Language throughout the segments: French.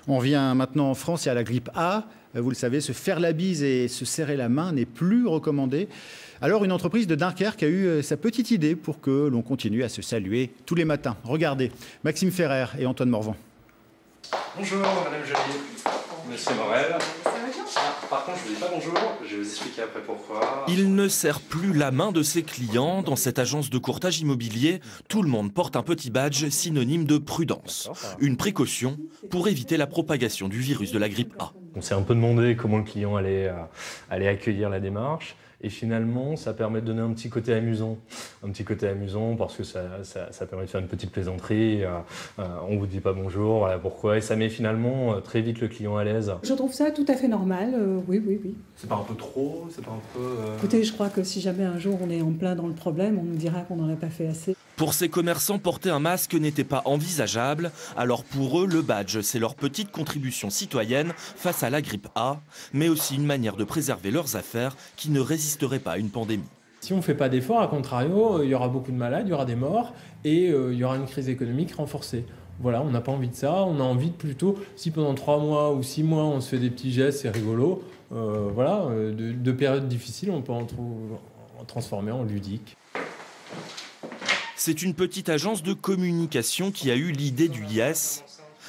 On revient maintenant en France et à la grippe A. Vous le savez, se faire la bise et se serrer la main n'est plus recommandé. Alors une entreprise de Dunkerque a eu sa petite idée pour que l'on continue à se saluer tous les matins. Regardez, Maxime Ferrer et Antoine Morvan. Bonjour Madame Joly, Monsieur Morel. Par contre, je vous dis pas bonjour, je vais vous expliquer après pourquoi. Il ne serre plus la main de ses clients. Dans cette agence de courtage immobilier, tout le monde porte un petit badge synonyme de prudence. Une précaution pour éviter la propagation du virus de la grippe A. On s'est un peu demandé comment le client allait accueillir la démarche. Et finalement, ça permet de donner un petit côté amusant. Un petit côté amusant parce que ça permet de faire une petite plaisanterie. On ne vous dit pas bonjour, voilà pourquoi. Et ça met finalement très vite le client à l'aise. Je trouve ça tout à fait normal, oui. C'est pas un peu trop? C'est pas un peu... Écoutez, je crois que si jamais un jour on est en plein dans le problème, on nous dira qu'on n'en a pas fait assez. Pour ces commerçants, porter un masque n'était pas envisageable. Alors pour eux, le badge, c'est leur petite contribution citoyenne face à la grippe A, mais aussi une manière de préserver leurs affaires qui ne résisteraient pas à une pandémie. Si on ne fait pas d'efforts, à contrario, il y aura beaucoup de malades, il y aura des morts et il y aura une crise économique renforcée. Voilà, on n'a pas envie de ça, on a envie de plutôt, si pendant 3 mois ou 6 mois on se fait des petits gestes, c'est rigolo, de périodes difficiles, on peut en transformer en ludique. C'est une petite agence de communication qui a eu l'idée du Yes.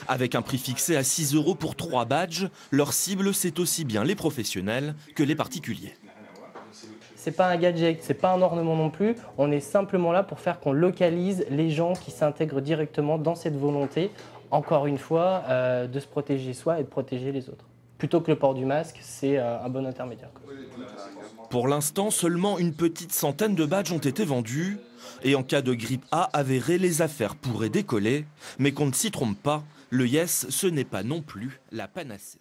Avec un prix fixé à 6 € pour 3 badges, leur cible, c'est aussi bien les professionnels que les particuliers. C'est pas un gadget, c'est pas un ornement non plus. On est simplement là pour faire qu'on localise les gens qui s'intègrent directement dans cette volonté, encore une fois, de se protéger soi et de protéger les autres. Plutôt que le port du masque, c'est un bon intermédiaire. Pour l'instant, seulement une petite centaine de badges ont été vendus. Et en cas de grippe A avérée, les affaires pourraient décoller. Mais qu'on ne s'y trompe pas, le Yes, ce n'est pas non plus la panacée.